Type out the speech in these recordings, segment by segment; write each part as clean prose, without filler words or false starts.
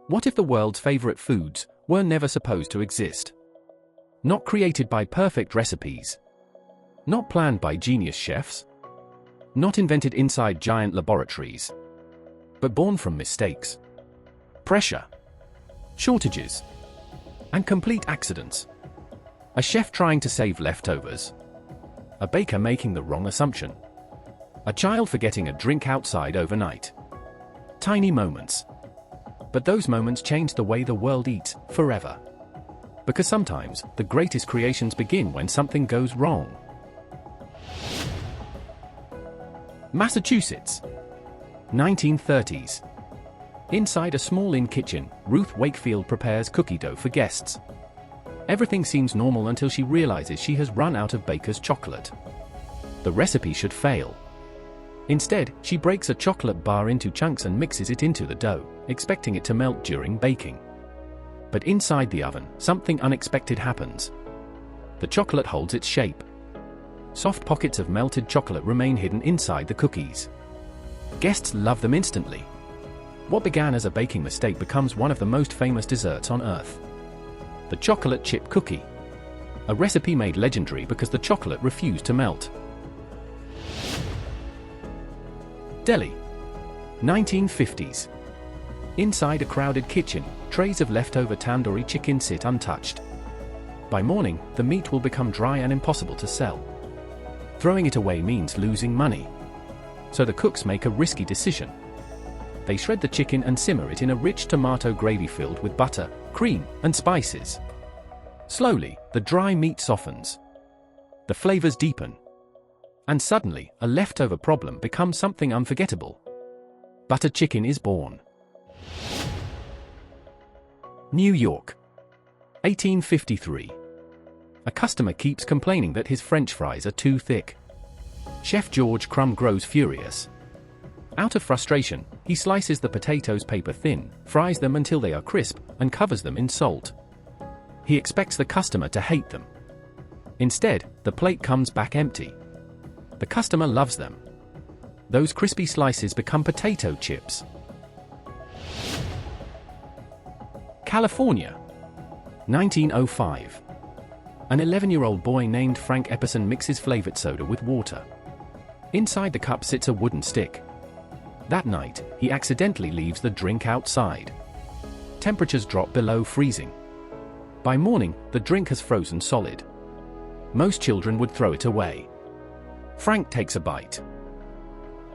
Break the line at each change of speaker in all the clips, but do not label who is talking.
What if the world's favorite foods were never supposed to exist? Not created by perfect recipes. Not planned by genius chefs. Not invented inside giant laboratories. But born from mistakes, pressure, shortages, and complete accidents. A chef trying to save leftovers. A baker making the wrong assumption. A child forgetting a drink outside overnight. Tiny moments. But those moments change the way the world eats forever. Because sometimes, the greatest creations begin when something goes wrong. Massachusetts. 1930s. Inside a small inn kitchen, Ruth Wakefield prepares cookie dough for guests. Everything seems normal until she realizes she has run out of baker's chocolate. The recipe should fail. Instead, she breaks a chocolate bar into chunks and mixes it into the dough, expecting it to melt during baking. But inside the oven, something unexpected happens. The chocolate holds its shape. Soft pockets of melted chocolate remain hidden inside the cookies. Guests love them instantly. What began as a baking mistake becomes one of the most famous desserts on Earth. The chocolate chip cookie. A recipe made legendary because the chocolate refused to melt. Delhi. 1950s. Inside a crowded kitchen, trays of leftover tandoori chicken sit untouched. By morning, the meat will become dry and impossible to sell. Throwing it away means losing money. So the cooks make a risky decision. They shred the chicken and simmer it in a rich tomato gravy filled with butter, cream, and spices. Slowly, the dry meat softens. The flavors deepen. And suddenly, a leftover problem becomes something unforgettable. Butter chicken is born. New York. 1853. A customer keeps complaining that his French fries are too thick. Chef George Crumb grows furious. Out of frustration, he slices the potatoes paper thin, fries them until they are crisp, and covers them in salt. He expects the customer to hate them. Instead, the plate comes back empty. The customer loves them. Those crispy slices become potato chips. California. 1905. An 11-year-old boy named Frank Epperson mixes flavored soda with water. Inside the cup sits a wooden stick. That night, he accidentally leaves the drink outside. Temperatures drop below freezing. By morning, the drink has frozen solid. Most children would throw it away. Frank takes a bite.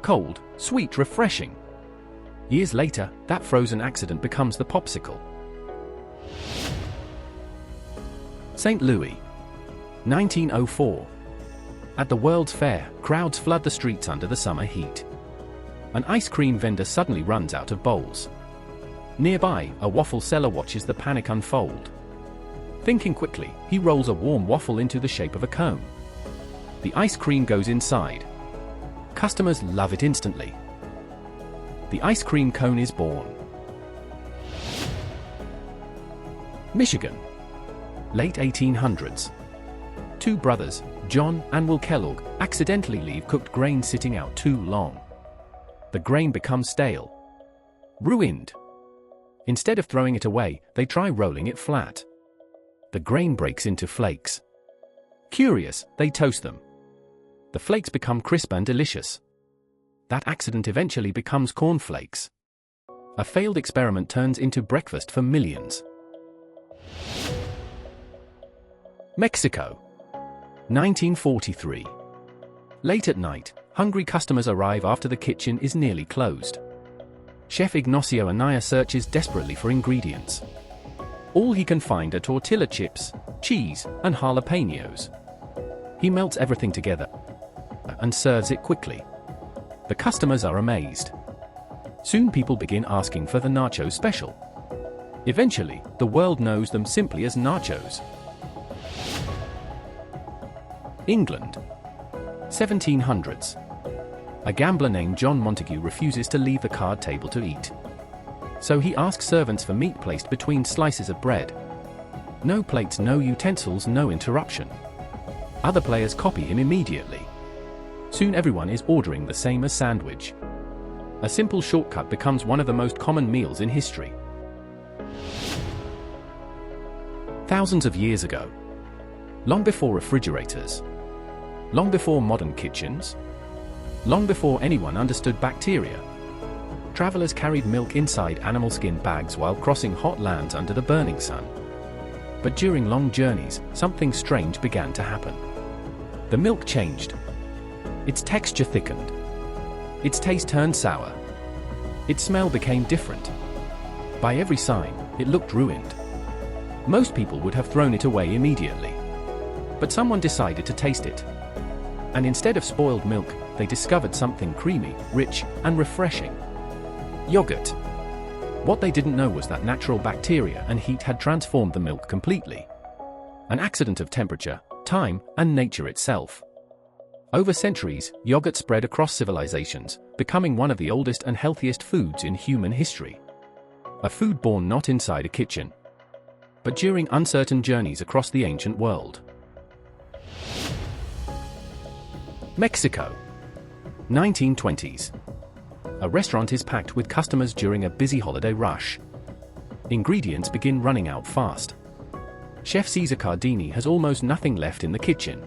Cold, sweet, refreshing. Years later, that frozen accident becomes the popsicle. St. Louis. 1904. At the World's Fair, crowds flood the streets under the summer heat. An ice cream vendor suddenly runs out of bowls. Nearby, a waffle seller watches the panic unfold. Thinking quickly, he rolls a warm waffle into the shape of a cone. The ice cream goes inside. Customers love it instantly. The ice cream cone is born. Michigan. Late 1800s. Two brothers, John and Will Kellogg, accidentally leave cooked grain sitting out too long. The grain becomes stale. Ruined. Instead of throwing it away, they try rolling it flat. The grain breaks into flakes. Curious, they toast them. The flakes become crisp and delicious. That accident eventually becomes cornflakes. A failed experiment turns into breakfast for millions. Mexico. 1943. Late at night, hungry customers arrive after the kitchen is nearly closed. Chef Ignacio Anaya searches desperately for ingredients. All he can find are tortilla chips, cheese, and jalapenos. He melts everything together and serves it quickly. The customers are amazed. Soon people begin asking for the nacho special. Eventually, the world knows them simply as nachos. England. 1700s. A gambler named John Montague refuses to leave the card table to eat. So he asks servants for meat placed between slices of bread. No plates, no utensils, no interruption. Other players copy him immediately. Soon everyone is ordering the same as sandwich. A simple shortcut becomes one of the most common meals in history. Thousands of years ago. Long before refrigerators. Long before modern kitchens. Long before anyone understood bacteria. Travelers carried milk inside animal skin bags while crossing hot lands under the burning sun. But during long journeys, something strange began to happen. The milk changed. Its texture thickened. Its taste turned sour. Its smell became different. By every sign, it looked ruined. Most people would have thrown it away immediately. But someone decided to taste it. And instead of spoiled milk, they discovered something creamy, rich, and refreshing. Yogurt. What they didn't know was that natural bacteria and heat had transformed the milk completely. An accident of temperature, time, and nature itself. Over centuries, yogurt spread across civilizations, becoming one of the oldest and healthiest foods in human history. A food born not inside a kitchen, but during uncertain journeys across the ancient world. Mexico. 1920s. A restaurant is packed with customers during a busy holiday rush. Ingredients begin running out fast. Chef Cesar Cardini has almost nothing left in the kitchen.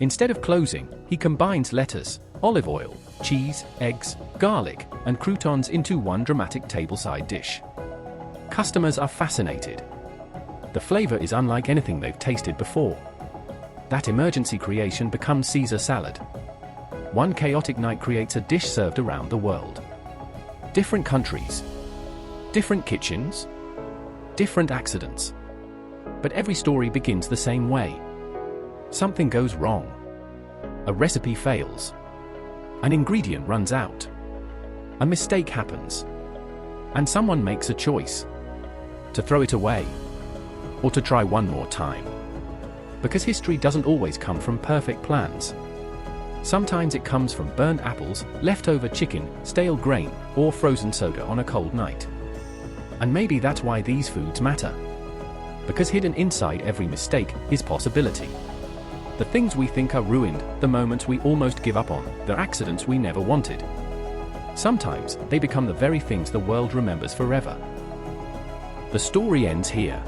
Instead of closing, he combines lettuce, olive oil, cheese, eggs, garlic, and croutons into one dramatic tableside dish. Customers are fascinated. The flavor is unlike anything they've tasted before. That emergency creation becomes Caesar salad. One chaotic night creates a dish served around the world. Different countries. Different kitchens. Different accidents. But every story begins the same way. Something goes wrong. A recipe fails. An ingredient runs out. A mistake happens. And someone makes a choice. To throw it away. Or to try one more time. Because history doesn't always come from perfect plans. Sometimes it comes from burned apples, leftover chicken, stale grain, or frozen soda on a cold night. And maybe that's why these foods matter. Because hidden inside every mistake is possibility. The things we think are ruined, the moments we almost give up on, the accidents we never wanted. Sometimes they become the very things the world remembers forever. The story ends here.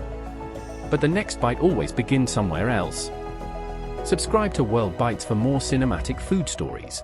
But the next bite always begins somewhere else. Subscribe to World Bites for more cinematic food stories.